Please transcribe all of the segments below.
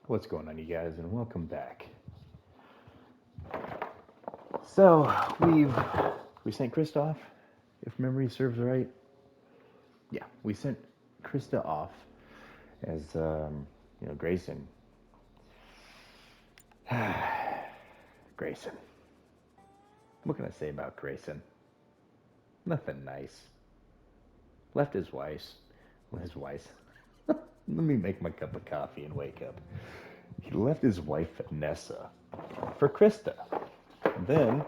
What's going on, you guys, and welcome back. So we sent Krista off, if memory serves right. Yeah, we sent Krista off as Grayson. Grayson. What can I say about Grayson? Nothing nice. Left his wife. His wife. Let me make my cup of coffee and wake up. He left his wife Vanessa for Krista. Then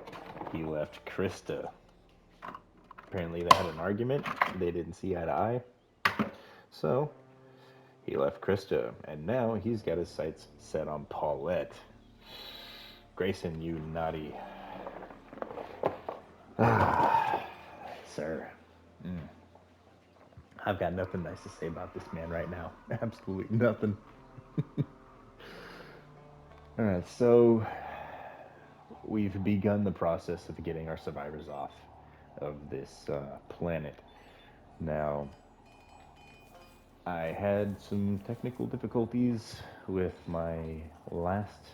he left Krista. Apparently they had an argument. They didn't see eye to eye. So he left Krista, and now he's got his sights set on Paulette. Grayson, you naughty. Sir. I've got nothing nice to say about this man right now. Absolutely nothing. Alright, so we've begun the process of getting our survivors off of this planet. Now, I had some technical difficulties with my last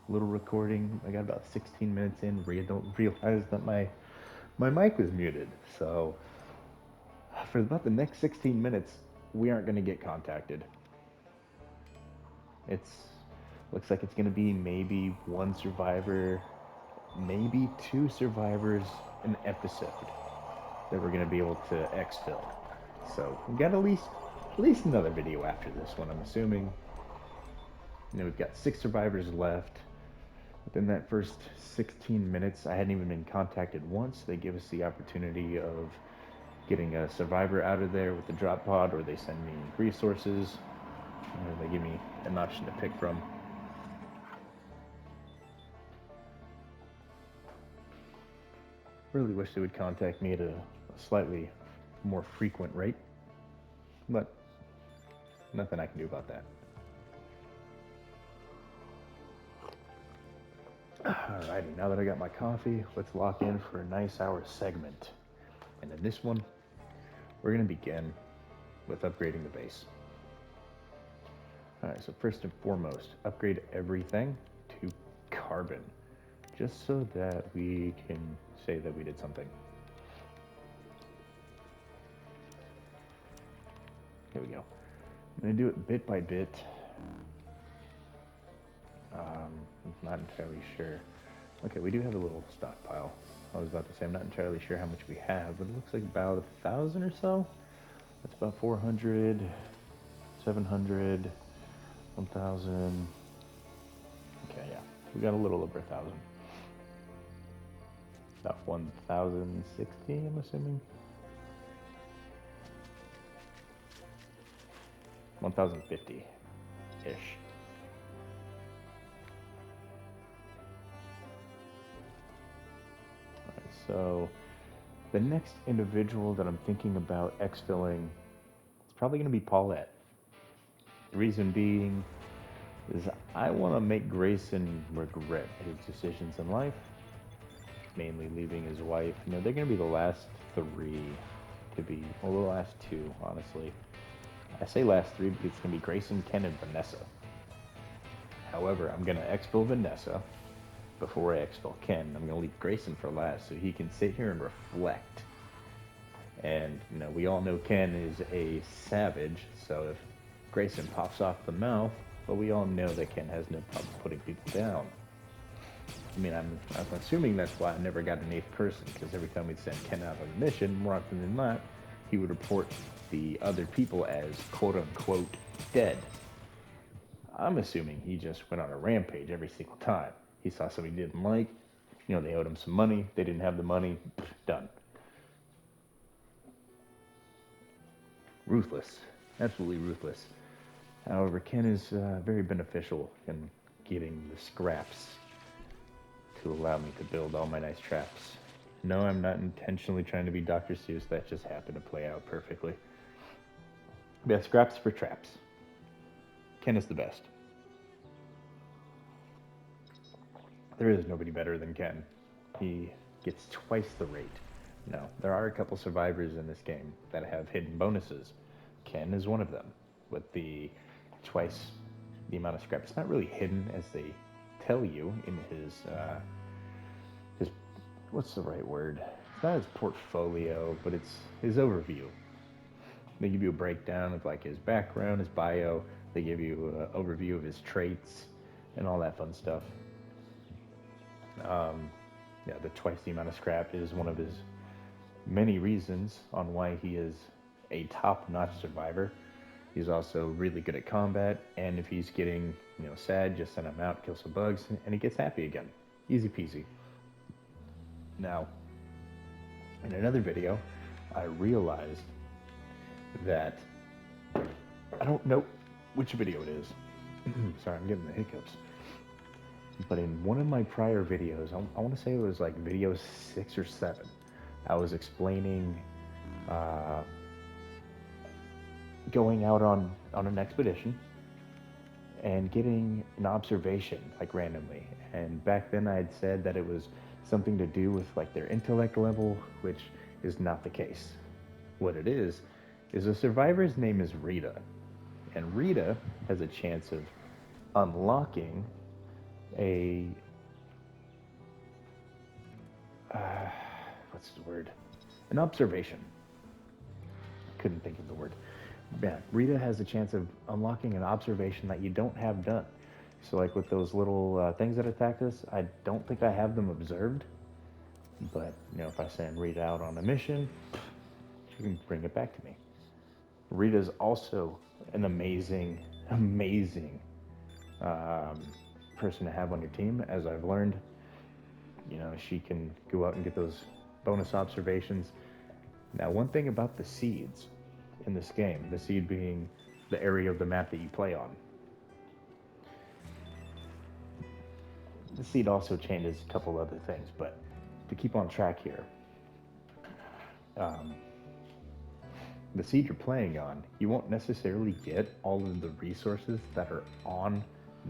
little recording. I got about 16 minutes in where you don't realize that my mic was muted. So for about the next 16 minutes, we aren't going to get contacted. Looks like it's going to be maybe one survivor, maybe two survivors an episode that we're going to be able to exfil. So we got at least another video after this one, I'm assuming. We've got 6 survivors left. Within that first 16 minutes, I hadn't even been contacted once. They give us the opportunity of getting a survivor out of there with the drop pod, or they send me resources. They give me an option to pick from. Really wish they would contact me at a slightly more frequent rate, but nothing I can do about that. Alrighty, now that I got my coffee, let's lock in for a nice hour segment. And in this one, we're going to begin with upgrading the base. Alright, so first and foremost, upgrade everything to carbon, just so that we can say that we did something. Here we go. I'm going to do it bit by bit. I'm not entirely sure. Okay, we do have a little stockpile. I was about to say I'm not entirely sure how much we have, but it looks like about 1,000 or so. That's about 400, 700, 1,000. Okay, yeah, we got a little over 1,000. About 1,060, I'm assuming. 1,050-ish. So the next individual that I'm thinking about exfilling is probably going to be Paulette. The reason being is I want to make Grayson regret his decisions in life, mainly leaving his wife. They're going to be the last 3 to be, well, the last 2, honestly. I say last 3 because it's going to be Grayson, Ken, and Vanessa. However, I'm going to exfil Vanessa before I exfil Ken. I'm going to leave Grayson for last so he can sit here and reflect. And, we all know Ken is a savage, so if Grayson pops off the mouth, but we all know that Ken has no problem putting people down. I mean, I'm assuming that's why I never got an 8th person, because every time we'd send Ken out on a mission, more often than not, he would report the other people as quote-unquote dead. I'm assuming he just went on a rampage every single time. He saw somebody he didn't like, they owed him some money, they didn't have the money, done. Ruthless. Absolutely ruthless. However, Ken is very beneficial in getting the scraps to allow me to build all my nice traps. No, I'm not intentionally trying to be Dr. Seuss. That just happened to play out perfectly. We have scraps for traps. Ken is the best. There is nobody better than Ken. He gets twice the rate. Now, there are a couple survivors in this game that have hidden bonuses. Ken is one of them, with the twice the amount of scrap. It's not really hidden as they tell you in his what's the right word? It's not his portfolio, but it's his overview. They give you a breakdown of like his background, his bio. They give you an overview of his traits and all that fun stuff. Yeah, the twice the amount of scrap is one of his many reasons on why he is a top-notch survivor. He's also really good at combat, and if he's getting, sad, just send him out, kill some bugs, and he gets happy again. Easy peasy. Now, in another video, I realized that I don't know which video it is. Sorry, I'm getting the hiccups. But in one of my prior videos, I want to say it was like video 6 or 7, I was explaining going out on an expedition and getting an observation like randomly. And back then I had said that it was something to do with like their intellect level, which is not the case. What it is a survivor's name is Rita. And Rita has a chance of unlocking a what's the word? An observation. Couldn't think of the word. Yeah, Rita has a chance of unlocking an observation that you don't have done. So like with those little things that attack us, I don't think I have them observed. But, if I send Rita out on a mission, she can bring it back to me. Rita's also an amazing person to have on your team. As I've learned, she can go out and get those bonus observations. Now, one thing about the seeds in this game, the seed being the area of the map that you play on, the seed also changes a couple other things, but to keep on track here, the seed you're playing on, you won't necessarily get all of the resources that are on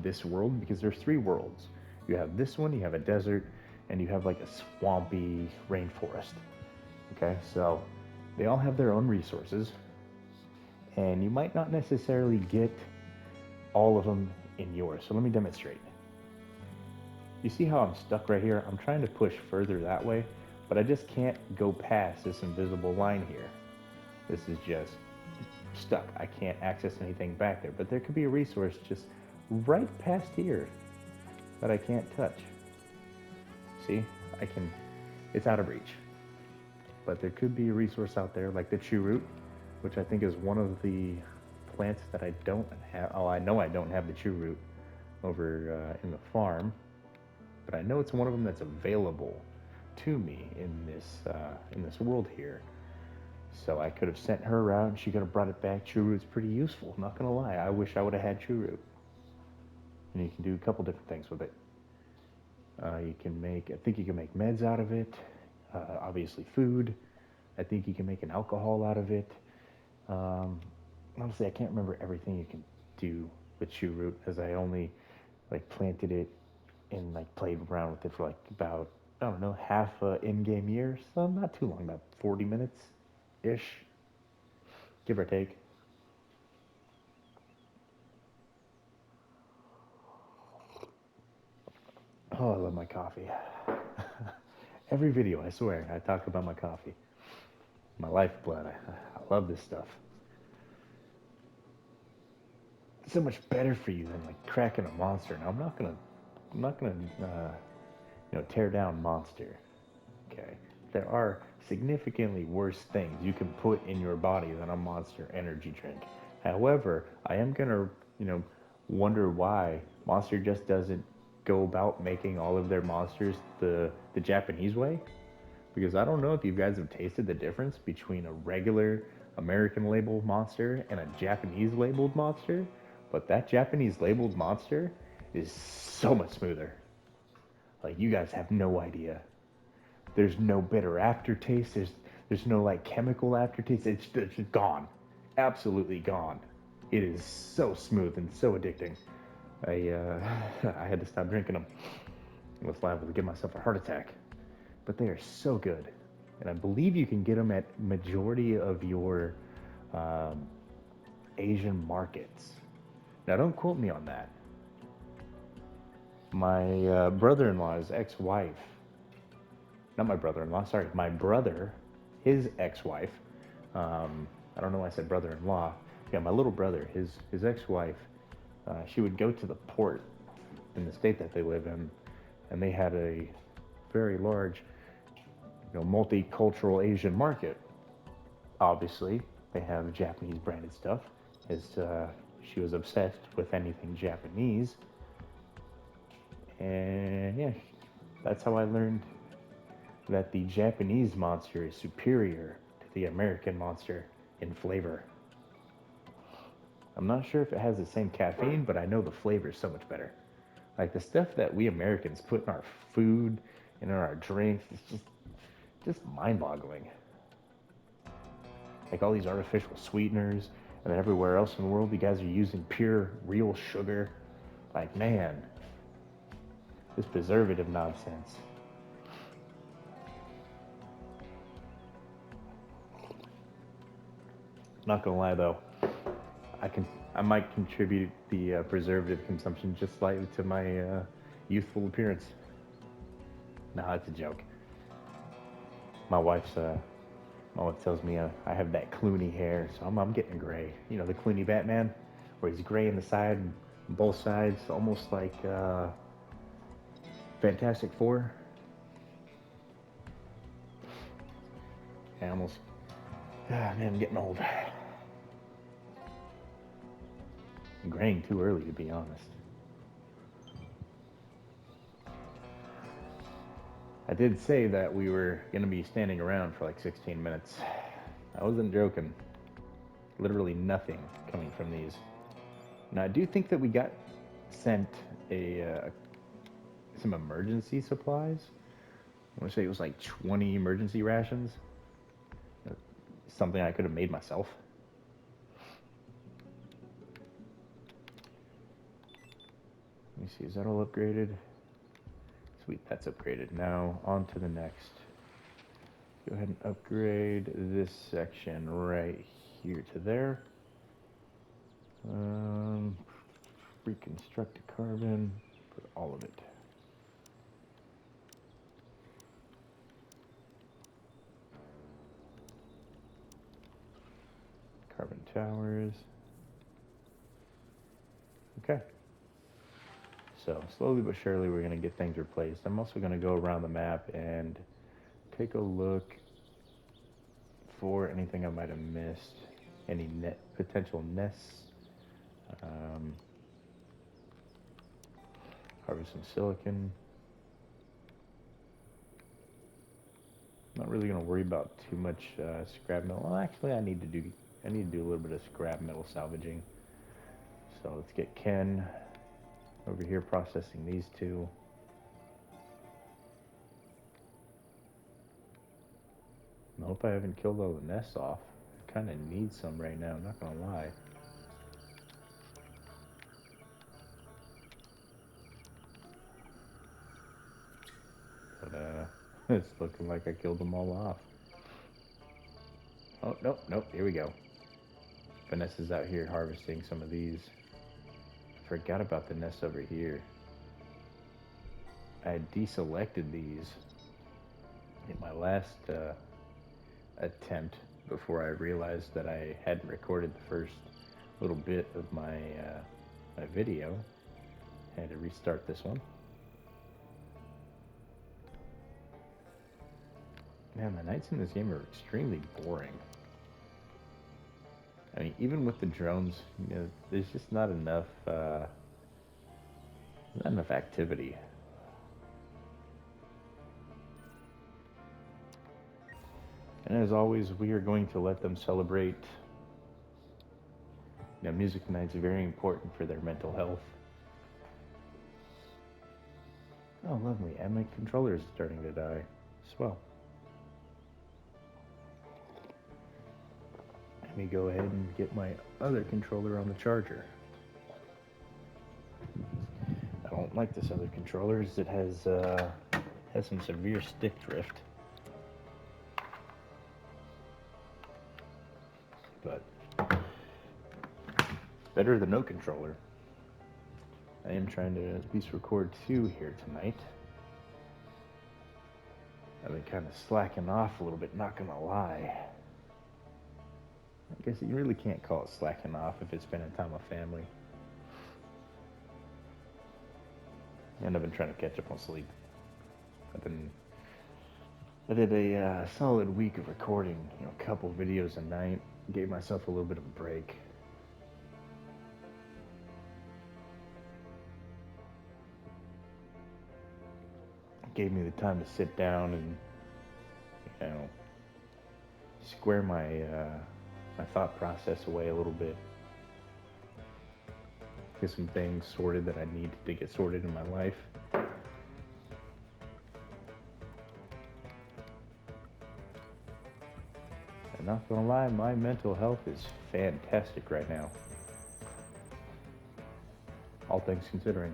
this world, because there's 3 worlds. You have this one, you have a desert, and you have like a swampy rainforest. Okay, so they all have their own resources, and you might not necessarily get all of them in yours. So let me demonstrate. You see how I'm stuck right here? I'm trying to push further that way, but I just can't go past this invisible line here. This is just stuck. I can't access anything back there, but there could be a resource just right past here that I can't touch. See, it's out of reach. But there could be a resource out there like the chew root, which I think is one of the plants that I don't have. Oh, I know I don't have the chew root over in the farm, but I know it's one of them that's available to me in this world here. So I could have sent her out and she could have brought it back. Chew root's pretty useful, not gonna lie. I wish I would have had chew root. And you can do a couple different things with it. I think you can make meds out of it. Obviously food. I think you can make an alcohol out of it. Honestly, I can't remember everything you can do with chew root, as I only planted it and played around with it for about, I don't know, half a in-game year. So not too long, about 40 minutes ish, give or take. Oh, I love my coffee. Every video, I swear, I talk about my coffee. My lifeblood. I love this stuff. It's so much better for you than cracking a monster. Now, I'm not gonna tear down Monster. Okay, there are significantly worse things you can put in your body than a Monster energy drink. However, I am gonna wonder why Monster just doesn't go about making all of their monsters the Japanese way, because I don't know if you guys have tasted the difference between a regular American labeled monster and a Japanese labeled monster, but that Japanese labeled monster is so much smoother. You guys have no idea. There's no bitter aftertaste. There's no chemical aftertaste. It's just gone, absolutely gone. It is so smooth and so addicting. I had to stop drinking them. I was liable to give myself a heart attack. But they are so good, and I believe you can get them at majority of your Asian markets. Now, don't quote me on that. My brother-in-law's ex-wife, not my brother-in-law, sorry, my brother, his ex-wife, I don't know why I said brother-in-law. Yeah, my little brother, his ex-wife, she would go to the port in the state that they live in, and they had a very large, multicultural Asian market. Obviously, they have Japanese branded stuff, as she was obsessed with anything Japanese. And yeah, that's how I learned that the Japanese monster is superior to the American monster in flavor. I'm not sure if it has the same caffeine, but I know the flavor is so much better. Like the stuff that we Americans put in our food and in our drinks, it's just mind-boggling. Like all these artificial sweeteners, and then everywhere else in the world, you guys are using pure, real sugar. Like, man, this preservative nonsense. Not gonna lie though, I can I might contribute the preservative consumption just slightly to my youthful appearance. Nah, it's a joke. My wife's my wife tells me I have that Clooney hair, so I'm getting gray. You know the Clooney Batman, where he's gray in the side, both sides, almost like Fantastic Four. I almost, man, I'm getting old. I'm graying too early, to be honest. I did say that we were going to be standing around for like 16 minutes. I wasn't joking. Literally nothing coming from these. Now, I do think that we got sent a some emergency supplies. I want to say it was like 20 emergency rations. Something I could have made myself. Let me see, is that all upgraded? Sweet, that's upgraded. Now, on to the next. Go ahead and upgrade this section right here to there. Reconstruct a carbon, put all of it. Carbon towers. Okay. So slowly but surely we're going to get things replaced. I'm also going to go around the map and take a look for anything I might have missed. Any potential nests. Harvest some silicon. Not really going to worry about too much scrap metal. Well, actually, I need to do a little bit of scrap metal salvaging. So let's get Ken over here processing these two. I hope I haven't killed all the nests off. I kind of need some right now, not gonna lie. But it's looking like I killed them all off. Oh, nope, here we go. Vanessa's out here harvesting some of these. Forgot about the nests over here. I had deselected these in my last attempt before I realized that I hadn't recorded the first little bit of my my video. I had to restart this one. Man, the nights in this game are extremely boring. I mean, even with the drones, there's just not enough activity. And as always, we are going to let them celebrate. Music nights are very important for their mental health. Oh, lovely. And my controller is starting to die as well. Let me go ahead and get my other controller on the charger. I don't like this other controller as it has some severe stick drift. But better than no controller. I am trying to at least record 2 here tonight. I've been kind of slacking off a little bit, not gonna lie. I guess you really can't call it slacking off if it's spending time with family. And I've been trying to catch up on sleep. I did a solid week of recording, a couple videos a night. Gave myself a little bit of a break. Gave me the time to sit down and, square my thought process away a little bit. Get some things sorted that I need to get sorted in my life. I'm not gonna lie, my mental health is fantastic right now. All things considering.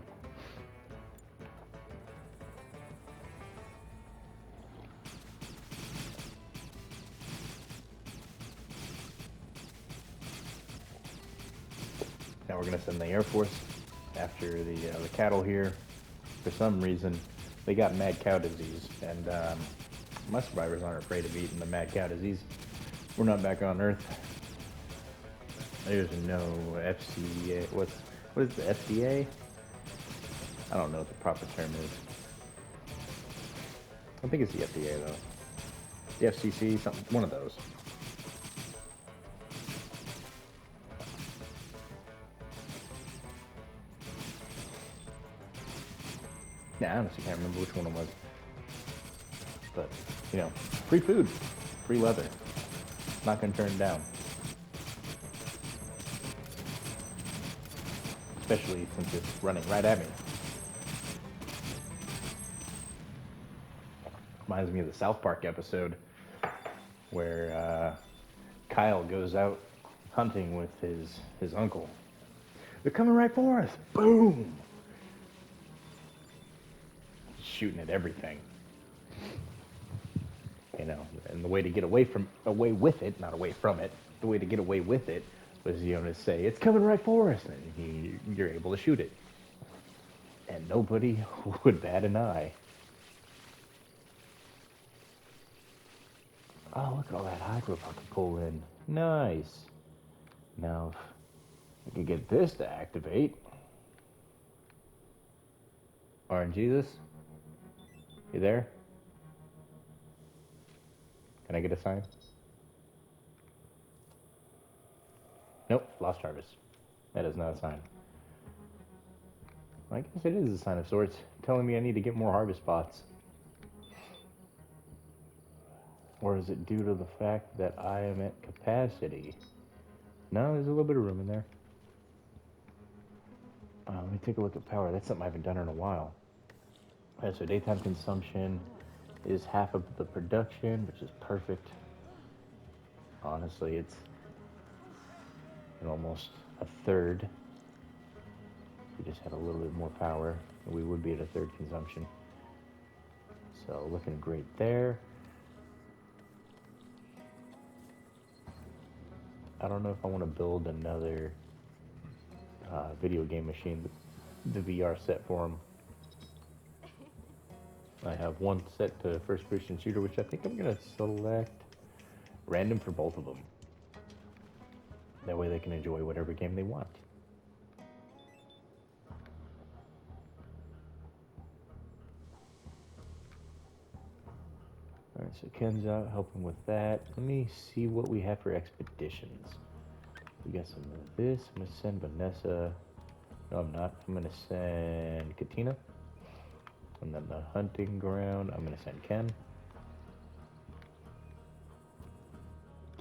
Now we're gonna send the Air Force after the cattle here. For some reason, they got mad cow disease, and my survivors aren't afraid of eating the mad cow disease. We're not back on Earth. There's no FCA. What is the FDA? I don't know what the proper term is. I think it's the FDA though. The FCC, something, one of those. Nah, I honestly can't remember which one it was. But, free food, free leather. Not gonna turn it down. Especially since it's running right at me. Reminds me of the South Park episode where Kyle goes out hunting with his uncle. They're coming right for us. Boom! Shooting at everything. And the way to get away with it, not away from it, the way to get away with it was, to say, it's coming right for us, and you're able to shoot it. And nobody would bat an eye. Oh, look at all that hydro I can pull in. Nice. Now, if I can get this to activate. RNG this? You there? Can I get a sign? Nope, lost harvest. That is not a sign. I guess it is a sign of sorts, telling me I need to get more harvest spots. Or is it due to the fact that I am at capacity? No, there's a little bit of room in there. Let me take a look at power. That's something I haven't done in a while. Alright, so daytime consumption is half of the production, which is perfect. Honestly, it's almost a third. If we just had a little bit more power, we would be at a third consumption. So looking great there. I don't know if I want to build another video game machine, the VR set for them. I have one set to first-person shooter, which I think I'm going to select random for both of them. That way they can enjoy whatever game they want. Alright, so Ken's out helping with that. Let me see what we have for expeditions. We got some of this. I'm going to send Vanessa. No, I'm not. I'm going to send Katina. And then the hunting ground, I'm going to send Ken.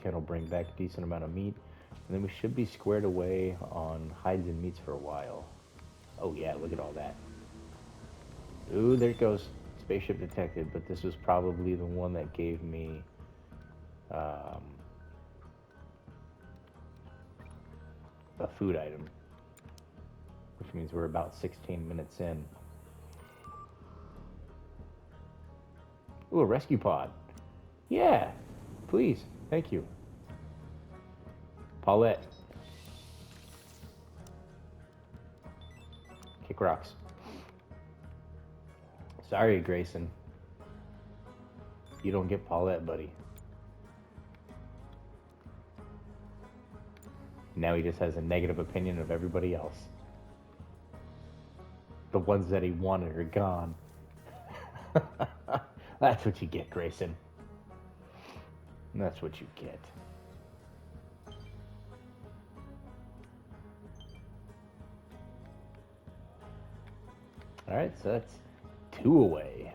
Ken will bring back a decent amount of meat. And then we should be squared away on hides and meats for a while. Oh yeah, look at all that. Ooh, there it goes. Spaceship detected, but this was probably the one that gave me a food item. Which means we're about 16 minutes in. Ooh, a rescue pod. Yeah, please, thank you. Paulette. Kick rocks. Sorry, Grayson. You don't get Paulette, buddy. Now he just has a negative opinion of everybody else. The ones that he wanted are gone. That's what you get, Grayson. That's what you get. Alright, so that's 2 away.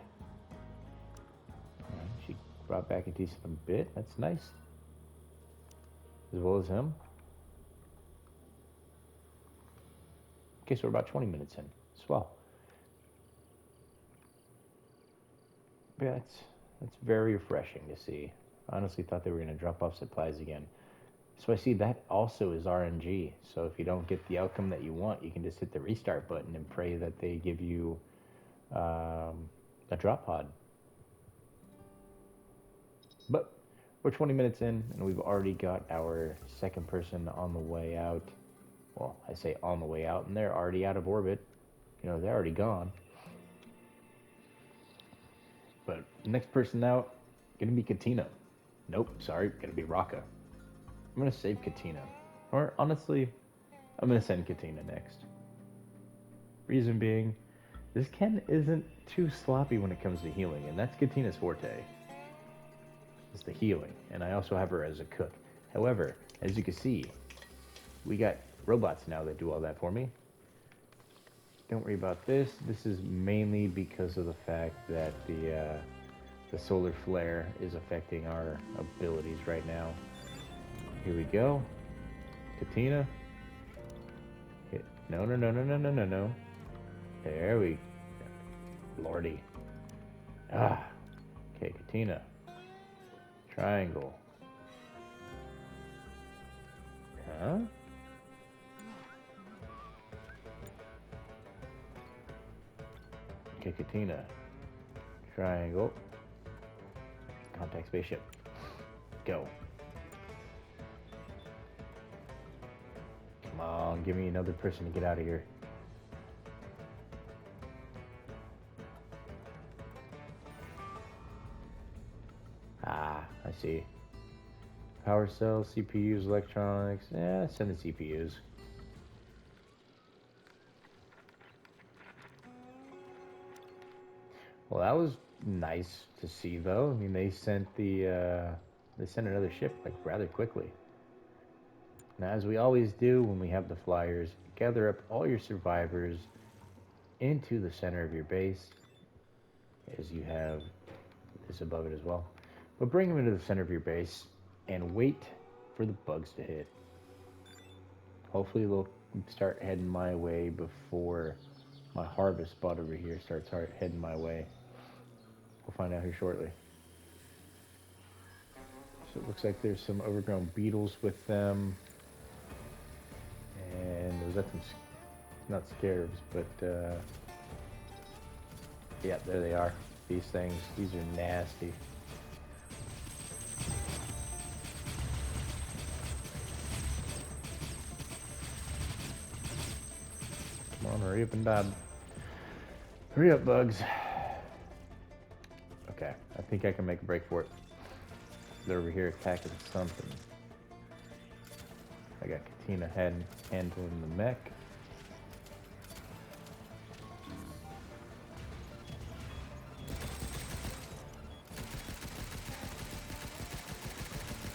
Right, she brought back a decent bit. That's nice. As well as him. Okay, so we're about 20 minutes in. Swell. Yeah, that's very refreshing to see. I honestly thought they were going to drop off supplies again. So I see that also is RNG. So if you don't get the outcome that you want, you can just hit the restart button and pray that they give you a drop pod. But we're 20 minutes in, and we've already got our second person on the way out. Well, I say on the way out, and they're already out of orbit. You know, they're already gone. But next person out, gonna be Katina. Nope, sorry, gonna be Raka. I'm gonna save Katina. Or honestly, I'm gonna send Katina next. Reason being, this Ken isn't too sloppy when it comes to healing, and that's Katina's forte. It's the healing, and I also have her as a cook. However, as you can see, we got robots now that do all that for me. Don't worry about this. This is mainly because of the fact that the solar flare is affecting our abilities right now. Here we go. Katina. No, no, no, no, no, no, no, no. There we go. Lordy. Ah. Okay, Katina. Triangle. Huh? Okay, Katina. Triangle. Contact spaceship. Go. Come on, give me another person to get out of here. Ah, I see. Power cells, CPUs, electronics. Yeah, send the CPUs. Well, that was nice to see, though. I mean, they sent another ship like rather quickly. Now, as we always do when we have the flyers, gather up all your survivors into the center of your base, as you have this above it as well. But bring them into the center of your base and wait for the bugs to hit. Hopefully they'll start heading my way before my harvest spot over here starts heading my way. We'll find out here shortly. So it looks like there's some overgrown beetles with them. And we've got some, not scarabs, but yeah, there they are. These things, these are nasty. Come on, hurry up and die. Hurry up, bugs. Okay, I think I can make a break for it. They're over here attacking something. I got Katina handling the mech.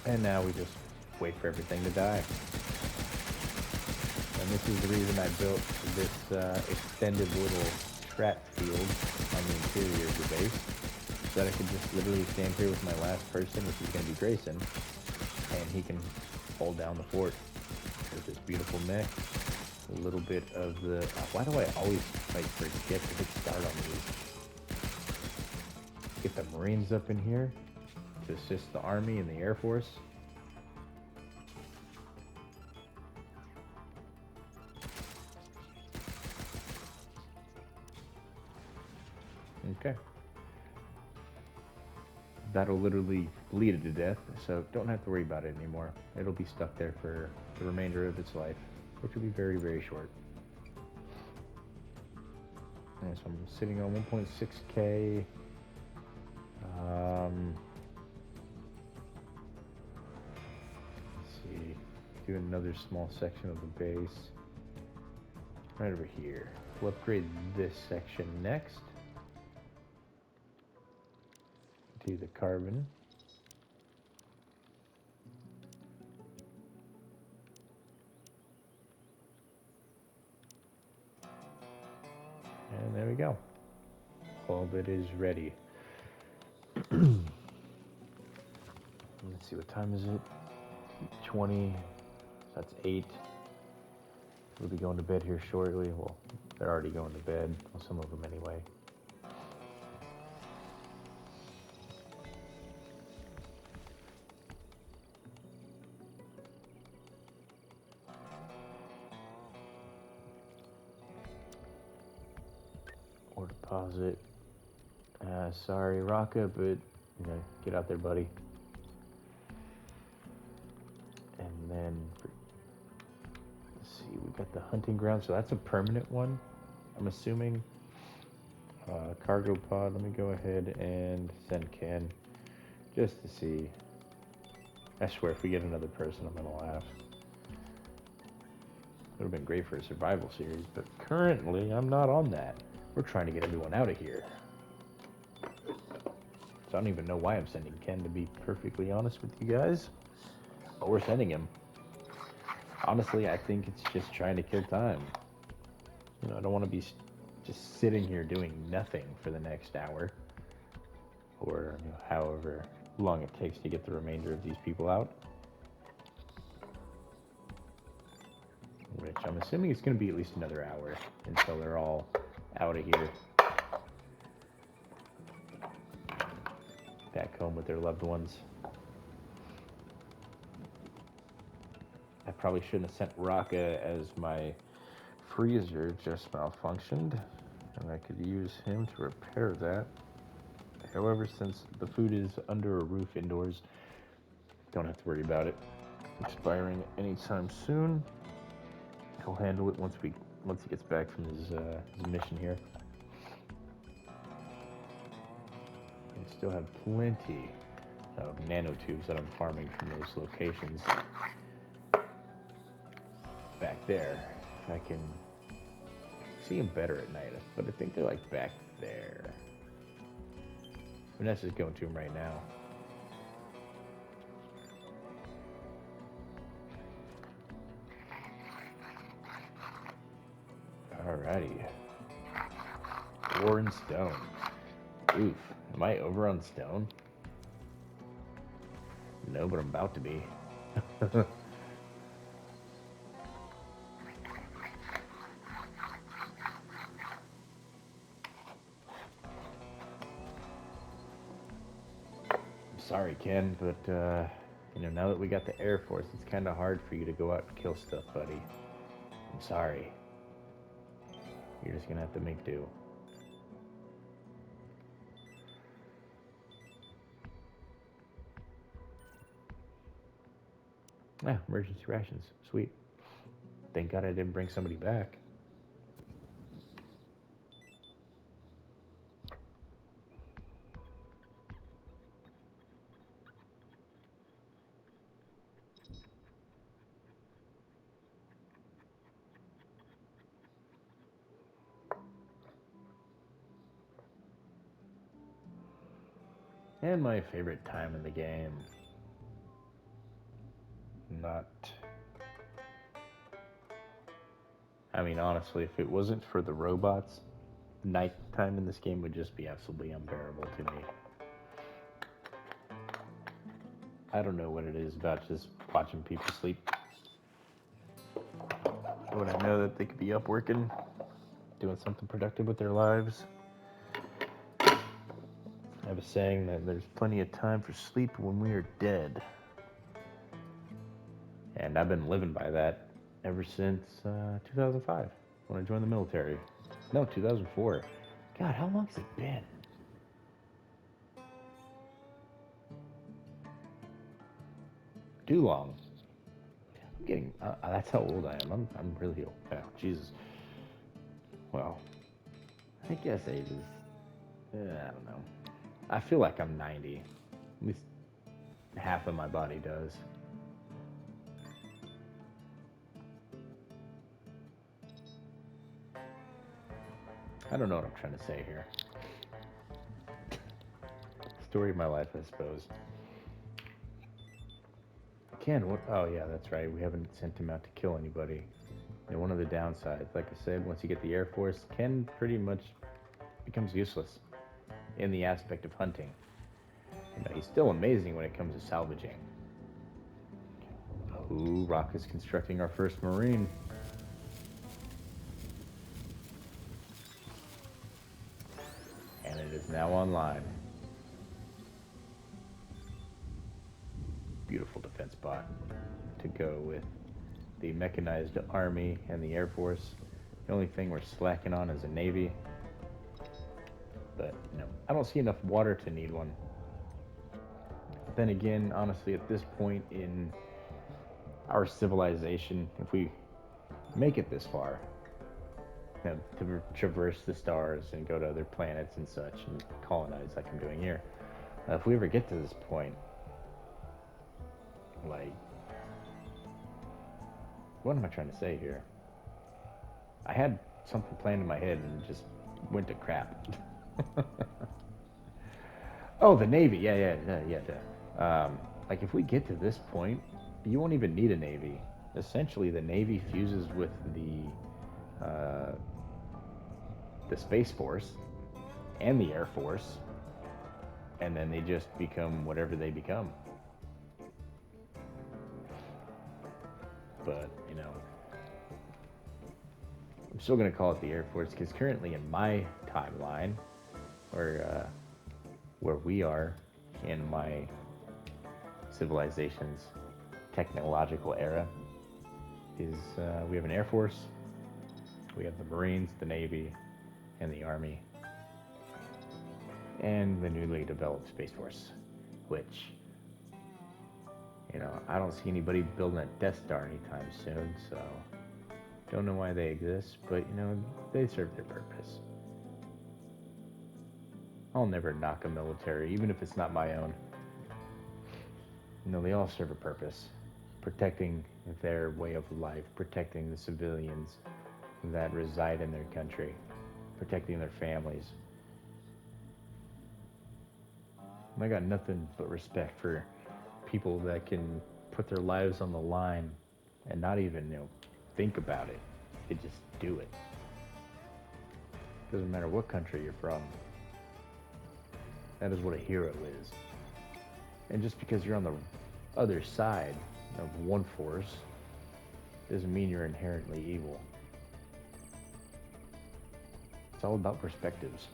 And now we just wait for everything to die. And this is the reason I built this extended little trap field on the interior of the base, so that I could just literally stand here with my last person, which is going to be Grayson, and he can hold down the fort with this beautiful mech. A little bit of the... why do I always forget to hit start on these? Get the Marines up in here to assist the Army and the Air Force. Okay. That'll literally bleed it to death, so don't have to worry about it anymore. It'll be stuck there for the remainder of its life, which will be very, very short. So I'm sitting on 1.6K. Let's see. Do another small section of the base. Right over here. We'll upgrade this section next. Do the carbon. And there we go. All of it is ready. Let's see, what time is it? 20. That's 8. We'll be going to bed here shortly. Well, they're already going to bed. Well, some of them anyway. Or deposit. Sorry, Raka, but get out there, buddy. And then, let's see, we got the hunting ground, so that's a permanent one, I'm assuming. Cargo pod, let me go ahead and send Ken, just to see. I swear, if we get another person, I'm gonna laugh. It would have been great for a survival series, but currently, I'm not on that. We're trying to get everyone out of here. So I don't even know why I'm sending Ken, to be perfectly honest with you guys. But we're sending him. Honestly, I think it's just trying to kill time. I don't want to be just sitting here doing nothing for the next hour. Or however long it takes to get the remainder of these people out. Which I'm assuming it's going to be at least another hour until they're all out of here. Back home with their loved ones. I probably shouldn't have sent Raka, as my freezer just malfunctioned, and I could use him to repair that. However, since the food is under a roof indoors, don't have to worry about it expiring anytime soon. He'll handle it once he gets back from his mission here. And still have plenty of nanotubes that I'm farming from those locations back there. I can see them better at night, but I think they're like back there. Vanessa's going to him right now. Alrighty. Ore and stone. Oof. Am I over on stone? No, but I'm about to be. Sorry, Ken, but now that we got the Air Force, it's kind of hard for you to go out and kill stuff, buddy. I'm sorry. You're just gonna have to make do. Emergency rations. Sweet. Thank God I didn't bring somebody back. And my favorite time in the game. Honestly, if it wasn't for the robots, nighttime in this game would just be absolutely unbearable to me. I don't know what it is about just watching people sleep. When I know that they could be up working, doing something productive with their lives. I have a saying that there's plenty of time for sleep when we are dead. And I've been living by that ever since 2005, when I joined the military. No, 2004. God, how long has it been? Too long. I'm getting, that's how old I am. I'm really old now. Jesus. Well, I guess age is, I don't know. I feel like I'm 90. At least half of my body does. I don't know what I'm trying to say here. Story of my life, I suppose. Ken, what? Oh, yeah, that's right. We haven't sent him out to kill anybody. And one of the downsides, like I said, once you get the Air Force, Ken pretty much becomes useless in the aspect of hunting. He's still amazing when it comes to salvaging. Ooh, Rock is constructing our first Marine. And it is now online. Beautiful defense bot to go with the mechanized army and the Air Force. The only thing we're slacking on is a Navy. But, I don't see enough water to need one. But then again, honestly, at this point in our civilization, if we make it this far, to traverse the stars and go to other planets and such and colonize like I'm doing here, if we ever get to this point, like, what am I trying to say here? I had something planned in my head and it just went to crap. Oh, the Navy. Yeah. Like, if we get to this point, you won't even need a Navy. Essentially, the Navy fuses with the Space Force and the Air Force, and then they just become whatever they become. But, I'm still going to call it the Air Force because currently in my timeline, or where we are in my civilization's technological era, is we have an Air Force, we have the Marines, the Navy, and the Army, and the newly developed Space Force, which, I don't see anybody building a Death Star anytime soon, so don't know why they exist, but, they serve their purpose. I'll never knock a military, even if it's not my own. They all serve a purpose. Protecting their way of life, protecting the civilians that reside in their country, protecting their families. And I got nothing but respect for people that can put their lives on the line and not even, think about it. They just do it. Doesn't matter what country you're from. That is what a hero is. And just because you're on the other side of one force doesn't mean you're inherently evil. It's all about perspectives.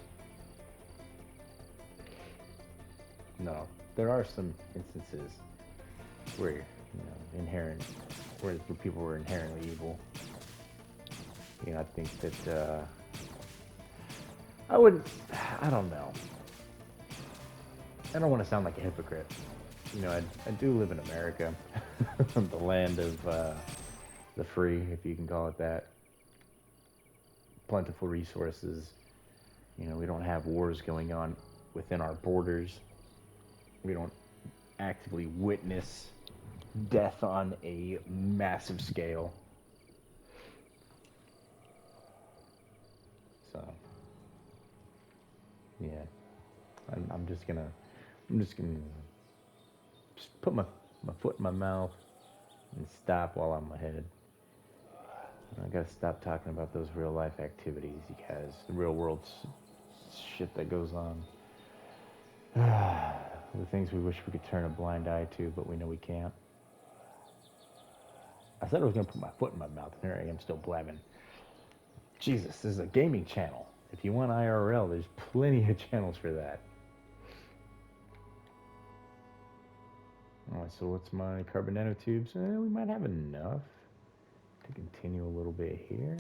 No, there are some instances where, where people were inherently evil. I think that, I don't know. I don't want to sound like a hypocrite. I do live in America, the land of the free, if you can call it that. Plentiful resources. We don't have wars going on within our borders. We don't actively witness death on a massive scale. So, yeah, I'm just gonna put my foot in my mouth and stop while I'm ahead. I gotta stop talking about those real life activities, you guys. The real world shit that goes on. The things we wish we could turn a blind eye to, but we know we can't. I said I was gonna put my foot in my mouth, and here I am still blabbing. Jesus, this is a gaming channel. If you want IRL, there's plenty of channels for that. Alright, so what's my carbon nanotubes? We might have enough to continue a little bit here.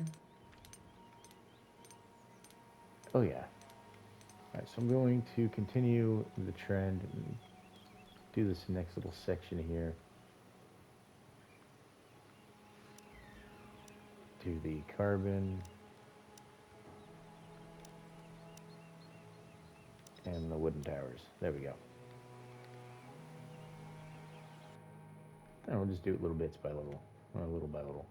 Oh yeah. Alright, so I'm going to continue the trend and do this next little section here. Do the carbon. and the wooden towers. There we go. And we'll just do it little bits by little, little by little.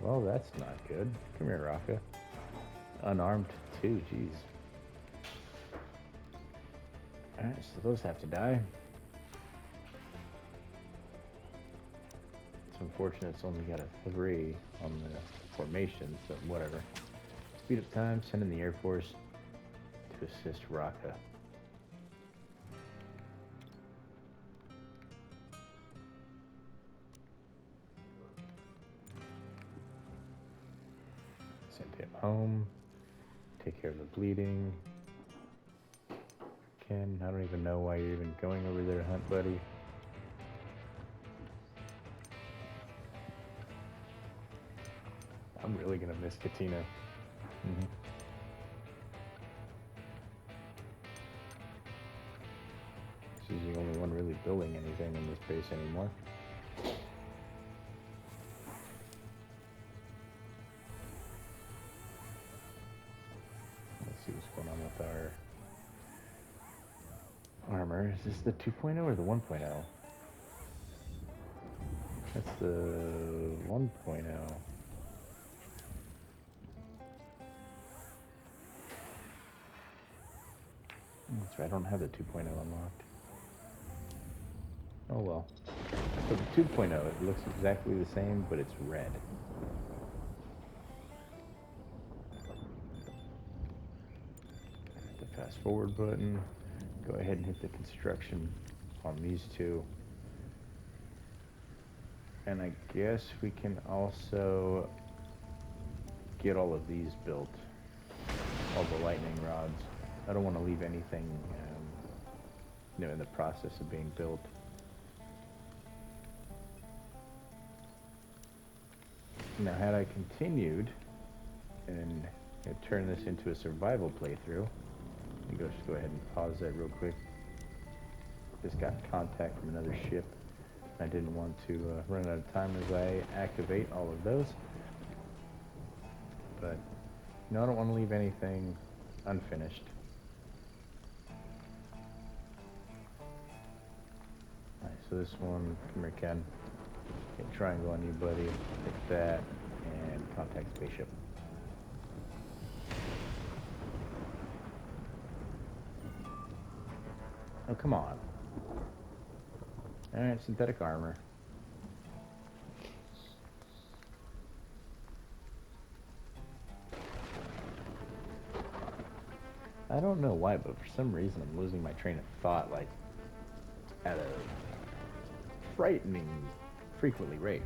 Well, that's not good. Come here, Raka. Unarmed too, jeez. Alright, so those have to die. It's unfortunate it's only got a 3 on the formation, so whatever. Speed up time, send in the Air Force to assist Raka. Send him home. Take care of the bleeding. Ken, I don't even know why you're even going over there to hunt, buddy. I'm really gonna miss Katina. She's the only one really building anything in this base anymore. Let's see what's going on with our armor. Is this the 2.0 or the 1.0? That's the 1.0. That's right, I don't have the 2.0 unlocked. Oh well. So the 2.0, it looks exactly the same, but it's red. The fast forward button. Go ahead and hit the construction on these two. And I guess we can also get all of these built. All the lightning rods. I don't want to leave anything in the process of being built. Now, had I continued and turned this into a survival playthrough, let me just go ahead and pause that real quick. Just got contact from another ship. I didn't want to run out of time as I activate all of those. But no, I don't want to leave anything unfinished. Alright, so this one, come here, Ken. Hit triangle on you, buddy. Hit that, and contact spaceship. Oh, come on. Alright, synthetic armor. I don't know why, but for some reason I'm losing my train of thought, like, at a frightening frequently rate.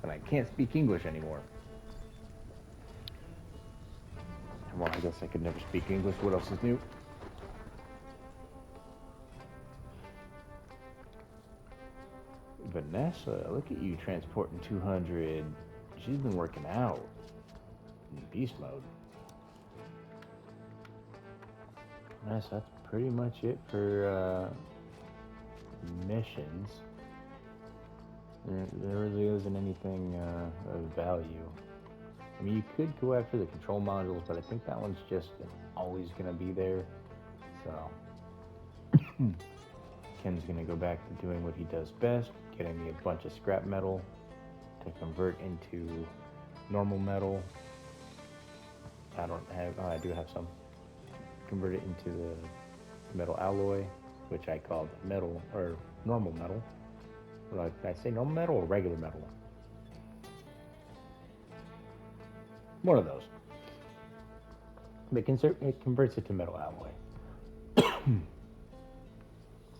And I can't speak English anymore. Well, I guess I could never speak English. What else is new? Vanessa, look at you transporting 200. She's been working out in beast mode. Nice, that's pretty much it for missions. There really isn't anything of value. I mean, you could go after the control modules, but I think that one's just always going to be there. So, Ken's going to go back to doing what he does best, getting me a bunch of scrap metal to convert into normal metal. I don't have, oh, I do have some. Convert it into the metal alloy, which I called metal, or normal metal. Did I say normal metal or regular metal? One of those. But it converts it to metal alloy. So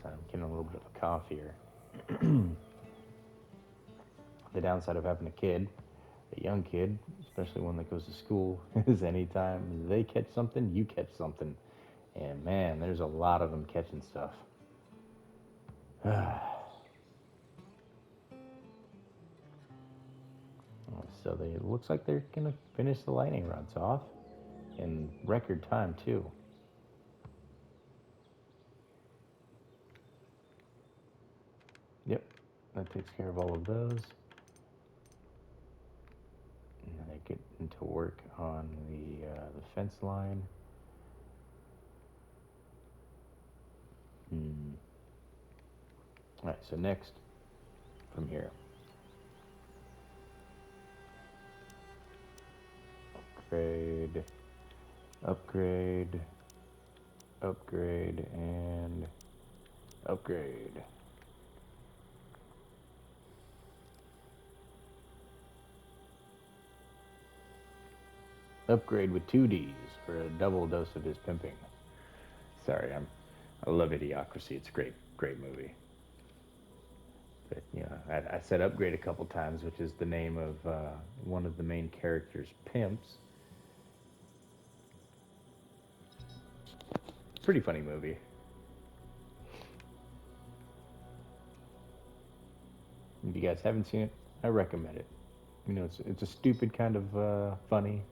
I'm getting a little bit of a cough here. The downside of having a kid, a young kid, especially one that goes to school, is anytime they catch something, you catch something. And man, there's a lot of them catching stuff. So it looks like they're gonna finish the lightning rods off in record time too. Yep, that takes care of all of those. And then I get into work on the fence line. All right, so next from here, upgrade, upgrade, upgrade, and upgrade. Upgrade with 2 Ds for a double dose of his pimping. Sorry, I love Idiocracy. It's a great movie. But I said upgrade a couple times, which is the name of one of the main characters' pimps. Pretty funny movie. If you guys haven't seen it, I recommend it. It's a stupid kind of funny.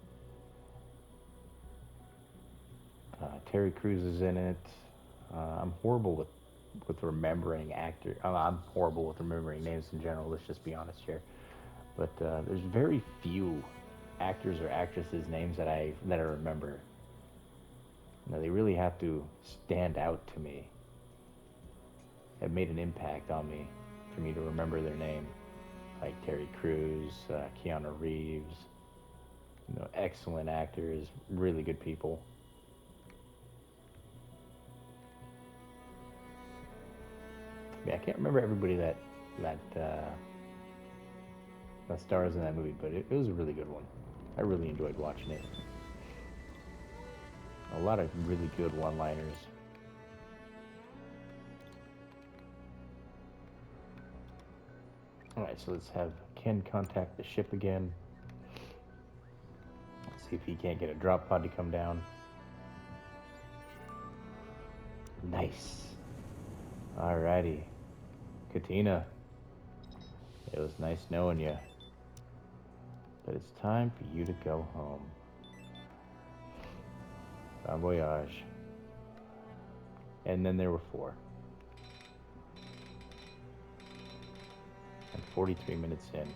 Terry Crews is in it. I'm horrible with remembering actor. I'm horrible with remembering names in general. Let's just be honest here. But there's very few actors or actresses' names that I remember. They really have to stand out to me. Have made an impact on me for me to remember their name, like Terry Crews, Keanu Reeves. Excellent actors, really good people. Yeah, I can't remember everybody that stars in that movie, but it was a really good one. I really enjoyed watching it. A lot of really good one-liners. Alright, so let's have Ken contact the ship again. Let's see if he can't get a drop pod to come down. Nice. Alrighty. Katina, it was nice knowing you. But it's time for you to go home. Bon voyage. And then there were 4. And 43 minutes in.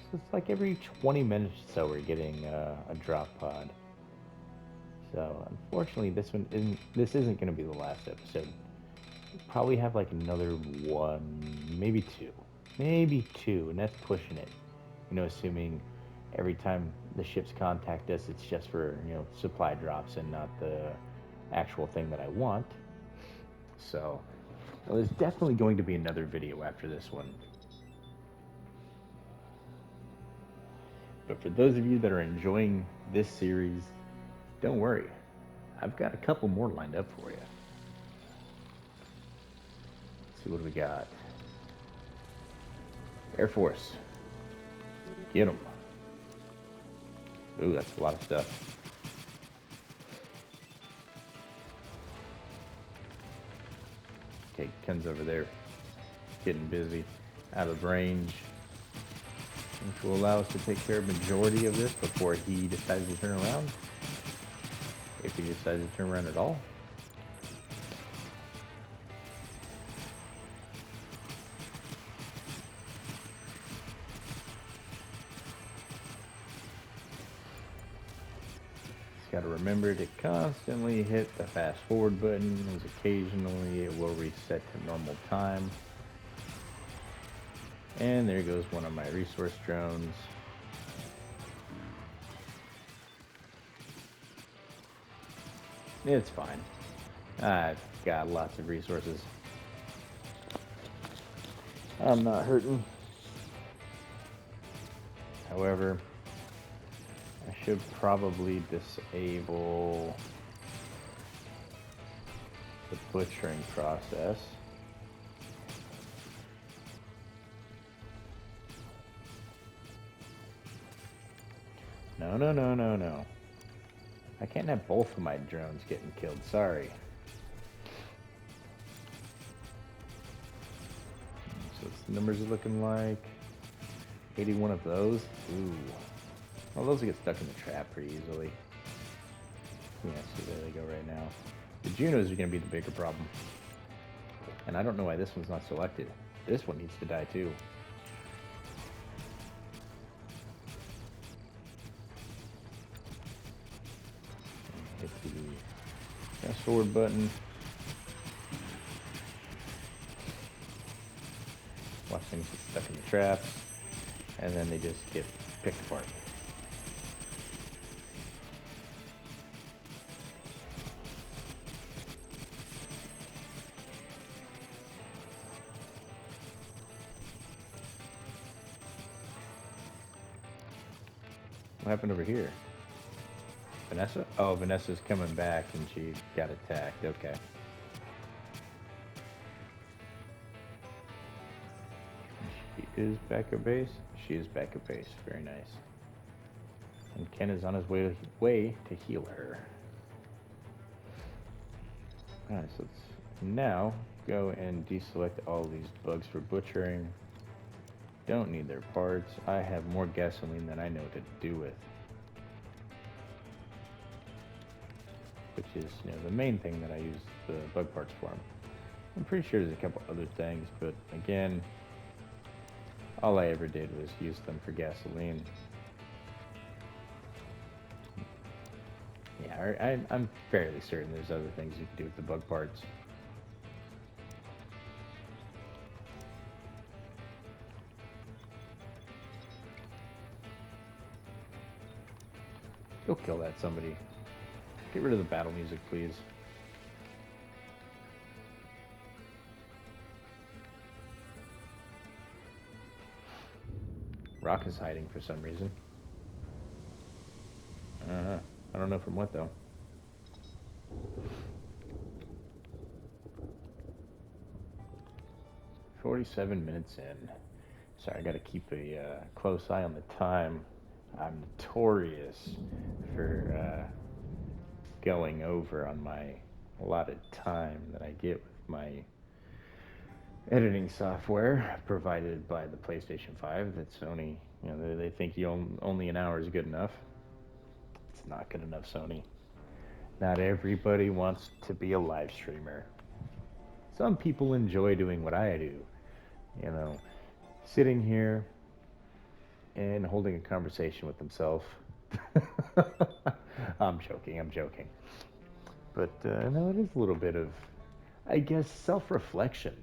So it's like every 20 minutes or so we're getting a drop pod. So unfortunately this isn't going to be the last episode. We'll probably have like another 1, maybe 2. Maybe 2, and that's pushing it. Assuming every time the ships contact us, it's just for, supply drops and not the actual thing that I want. So, there's definitely going to be another video after this one. But for those of you that are enjoying this series, don't worry. I've got a couple more lined up for you. Let's see what we got. Air Force. Get them. Ooh, that's a lot of stuff. Okay, Ken's over there, getting busy, out of range, which will allow us to take care of the majority of this before he decides to turn around. If he decides to turn around at all. Got to remember to constantly hit the fast forward button, as occasionally it will reset to normal time. And there goes one of my resource drones. It's fine. I've got lots of resources. I'm not hurting. However, I should probably disable the butchering process. No. I can't have both of my drones getting killed. Sorry. So what's the numbers looking like? 81 of those. Ooh. Well, those will get stuck in the trap pretty easily. Yeah, see, there they go right now. The Junos are going to be the bigger problem. And I don't know why this one's not selected. This one needs to die too. Hit the fast forward button. Watch things get stuck in the traps. And then they just get picked apart. What happened over here? Vanessa? Oh, Vanessa's coming back and she got attacked. Okay. She is back at base. She is back at base. Very nice. And Ken is on his way to heal her. Alright, so let's now go and deselect all these bugs for butchering. Don't need their parts. I have more gasoline than I know what to do with. Which is, the main thing that I use the bug parts for. I'm pretty sure there's a couple other things, but again, all I ever did was use them for gasoline. Yeah, I'm fairly certain there's other things you can do with the bug parts. Go kill that somebody. Get rid of the battle music, please. Rock is hiding for some reason. I don't know from what, though. "47 minutes in." Sorry, I gotta keep a close eye on the time. I'm notorious for going over on my allotted time that I get with my editing software provided by the PlayStation 5. That's only, they think only an hour is good enough. It's not good enough, Sony. Not everybody wants to be a live streamer. Some people enjoy doing what I do, sitting here and holding a conversation with themselves. I'm joking. But no, it is a little bit of, I guess, self-reflection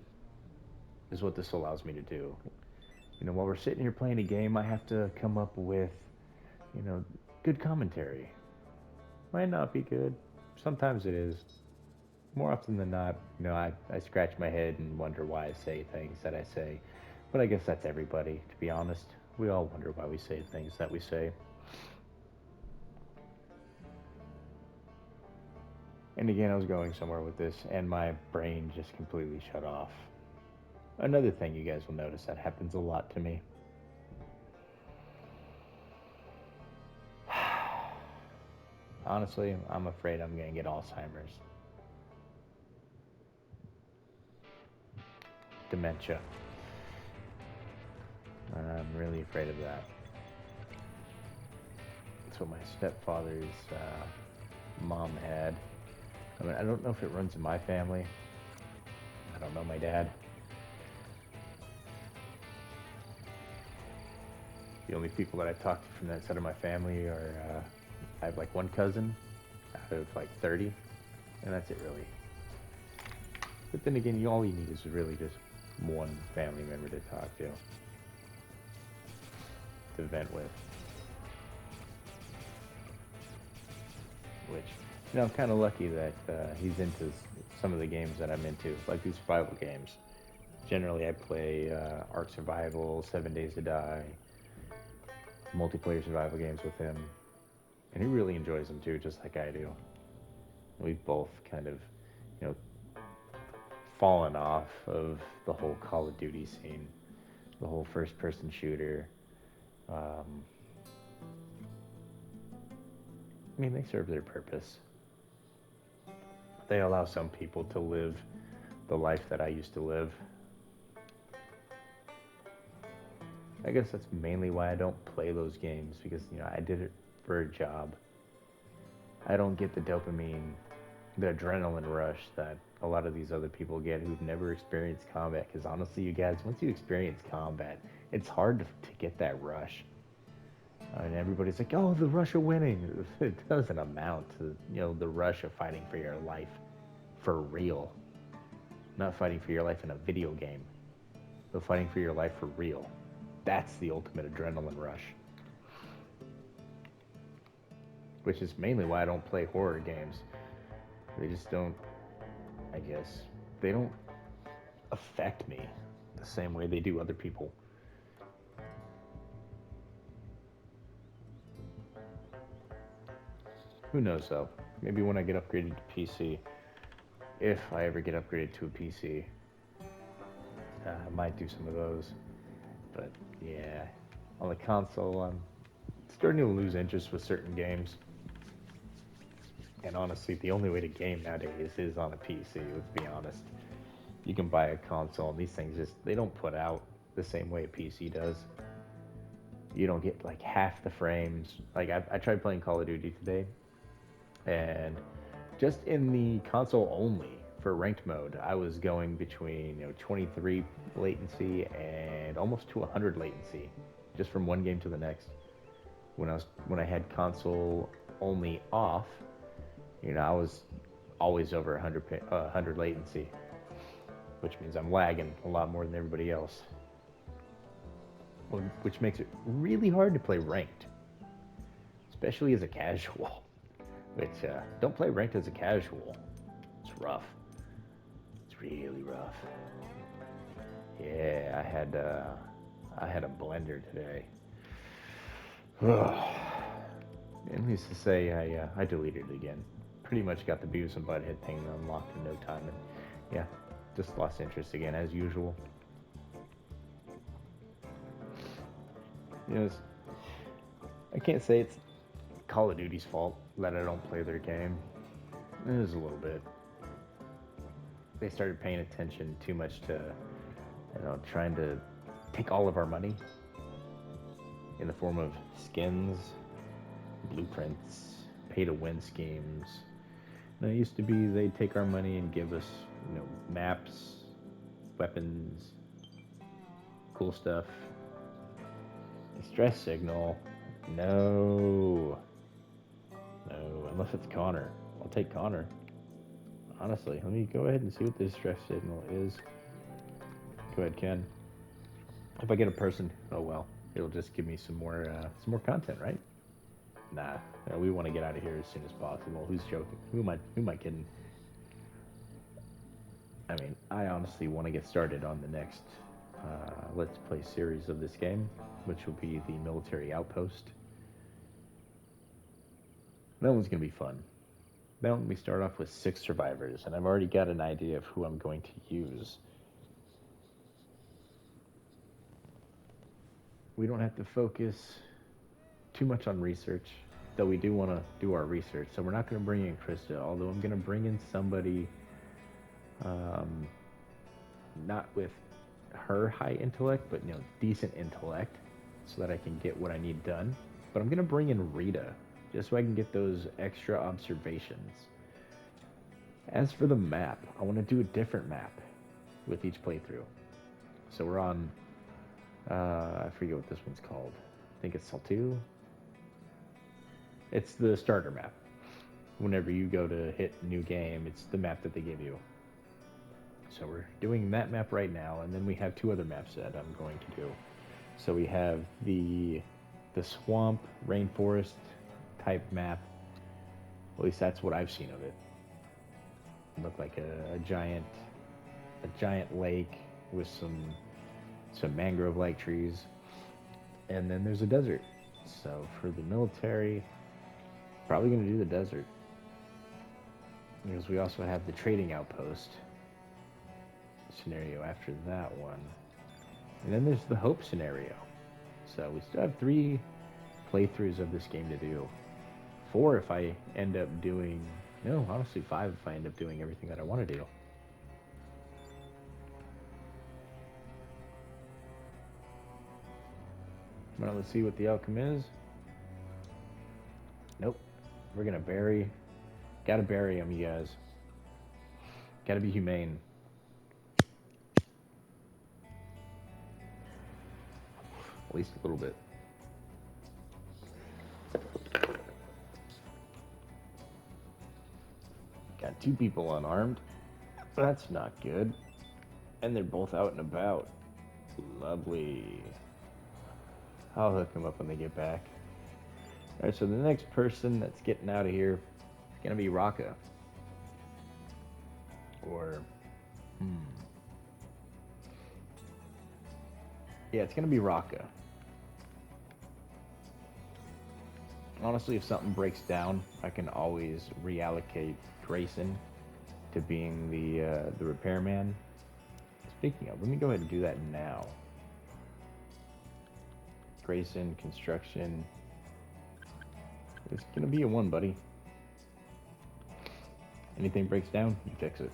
is what this allows me to do. While we're sitting here playing a game, I have to come up with, good commentary. Might not be good. Sometimes it is. More often than not, I scratch my head and wonder why I say things that I say. But I guess that's everybody, to be honest. We all wonder why we say things that we say. And again, I was going somewhere with this, and my brain just completely shut off. Another thing you guys will notice that happens a lot to me. Honestly, I'm afraid I'm going to get Alzheimer's. Dementia. I'm really afraid of that. That's what my stepfather's mom had. I don't know if it runs in my family. I don't know my dad. The only people that I talked to from that side of my family are, I have like one cousin out of like 30, and that's it really. But then again, all you need is really just one family member to talk to vent with. Which, I'm kind of lucky that he's into some of the games that I'm into, like these survival games. Generally, I play Ark Survival, 7 Days to Die, multiplayer survival games with him, and he really enjoys them too, just like I do. We've both kind of, fallen off of the whole Call of Duty scene, the whole first-person shooter. I mean, they serve their purpose. They allow some people to live the life that I used to live. I guess that's mainly why I don't play those games, because, I did it for a job. I don't get the dopamine, the adrenaline rush that a lot of these other people get who've never experienced combat. Because honestly, you guys, once you experience combat, it's hard to get that rush. I mean, everybody's like, "Oh, the rush of winning." It doesn't amount to, the rush of fighting for your life for real. Not fighting for your life in a video game, but fighting for your life for real. That's the ultimate adrenaline rush. Which is mainly why I don't play horror games. They just don't, I guess, they don't affect me the same way they do other people. Who knows though? Maybe when I get upgraded to PC, if I ever get upgraded to a PC, I might do some of those. But yeah, on the console, I'm starting to lose interest with certain games. And honestly, the only way to game nowadays is on a PC, let's be honest. You can buy a console, and these things they don't put out the same way a PC does. You don't get like half the frames. Like, I tried playing Call of Duty today, and just in the console only for ranked mode, I was going between 23 latency and almost to 100 latency, just from one game to the next. When I had console only off, I was always over 100 latency, which means I'm lagging a lot more than everybody else. Which makes it really hard to play ranked, especially as a casual. Which, don't play ranked as a casual. It's rough. It's really rough. Yeah, I had a blender today. And needless to say, I deleted it again. Pretty much got the Beavis and Butthead thing unlocked in no time, and yeah, just lost interest again as usual. I can't say it's Call of Duty's fault that I don't play their game. It is a little bit. They started paying attention too much to, trying to take all of our money in the form of skins, blueprints, pay-to-win schemes. And it used to be they'd take our money and give us, maps, weapons, cool stuff. Distress signal. No. No, unless it's Connor. I'll take Connor. Honestly, let me go ahead and see what the distress signal is. Go ahead, Ken. If I get a person, oh well, it'll just give me some more content, right? Nah, we want to get out of here as soon as possible. Who's joking? Who am I kidding? I mean, I honestly want to get started on the next Let's Play series of this game, which will be the Military Outpost. That one's going to be fun. That one we start off with 6 survivors, and I've already got an idea of who I'm going to use. We don't have to focus too much on research, though we do want to do our research. So we're not going to bring in Krista, although I'm going to bring in somebody not with her high intellect, but decent intellect, so that I can get what I need done. But I'm going to bring in Rita, just so I can get those extra observations. As for the map, I want to do a different map with each playthrough. So we're on, I forget what this one's called. I think it's Saltu. It's the starter map. Whenever you go to hit new game, it's the map that they give you. So we're doing that map right now, and then we have 2 other maps that I'm going to do. So we have the swamp, rainforest type map. At least that's what I've seen of it. It looked like a giant lake with some mangrove-like trees. And then there's a desert. So for the military, probably going to do the desert. Because we also have the trading outpost scenario after that one. And then there's the hope scenario. So we still have 3 playthroughs of this game to do. 4 if I end up doing... No, honestly 5 if I end up doing everything that I want to do. Well, let's see what the outcome is. Nope. We're gonna bury. Gotta bury him, you guys. Gotta be humane. At least a little bit. Got 2 people unarmed. That's not good. And they're both out and about. Lovely. I'll hook them up when they get back. Alright, so the next person that's getting out of here is gonna be Raka. Or, yeah, it's gonna be Raka. Honestly, if something breaks down, I can always reallocate Grayson to being the repairman. Speaking of, let me go ahead and do that now. Grayson, construction. It's gonna be a 1, buddy. Anything breaks down, you fix it.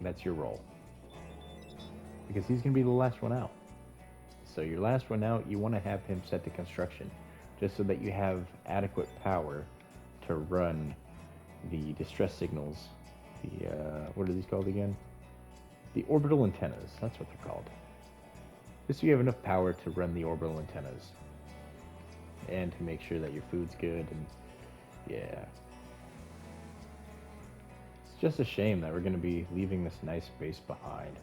That's your role. Because he's gonna be the last one out. So your last one out, you want to have him set to construction, just so that you have adequate power to run the distress signals. The what are these called again? The orbital antennas. That's what they're called. Just so you have enough power to run the orbital antennas, and to make sure that your food's good. And yeah, it's just a shame that we're going to be leaving this nice base behind.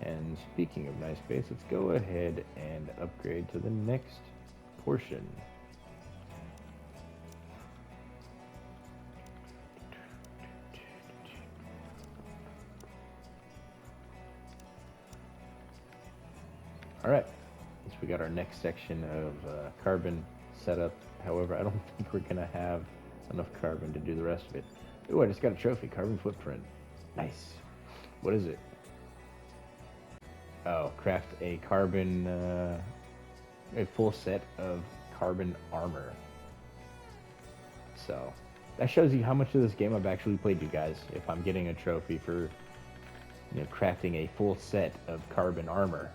And speaking of nice base, let's go ahead and upgrade to the next portion. Alright, so we got our next section of carbon set up. However, I don't think we're going to have enough carbon to do the rest of it. Ooh, I just got a trophy, carbon footprint. Nice. What is it? Oh, craft a carbon, a full set of carbon armor. So, that shows you how much of this game I've actually played, you guys. If I'm getting a trophy for, crafting a full set of carbon armor.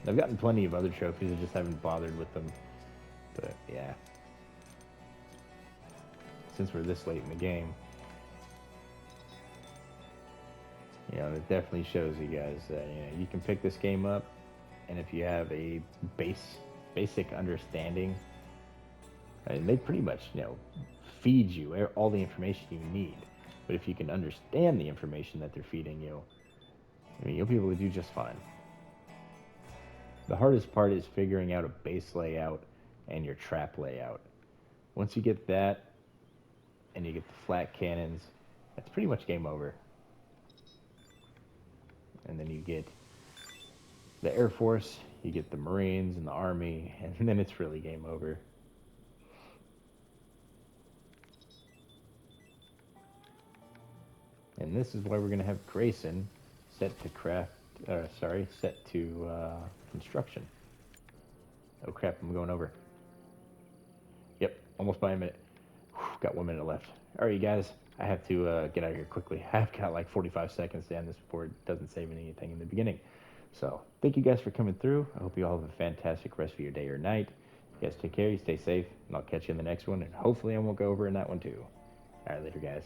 I've gotten plenty of other trophies, I just haven't bothered with them. But, yeah. Since we're this late in the game. It definitely shows you guys that you can pick this game up, and if you have a basic understanding, and they pretty much feed you all the information you need. But if you can understand the information that they're feeding you, you'll be able to do just fine. The hardest part is figuring out a base layout and your trap layout. Once you get that, and you get the flat cannons, that's pretty much game over. And then you get the Air Force, you get the Marines and the Army, and then it's really game over. And this is why we're going to have Grayson set to construction. Oh crap, I'm going over. Yep, almost by a minute. Whew, got 1 minute left. Alright, you guys, I have to get out of here quickly. I've got like 45 seconds to end this before it doesn't save anything in the beginning. So, thank you guys for coming through. I hope you all have a fantastic rest of your day or night. You guys take care, you stay safe, and I'll catch you in the next one, and hopefully I won't go over in that one too. Alright, later guys.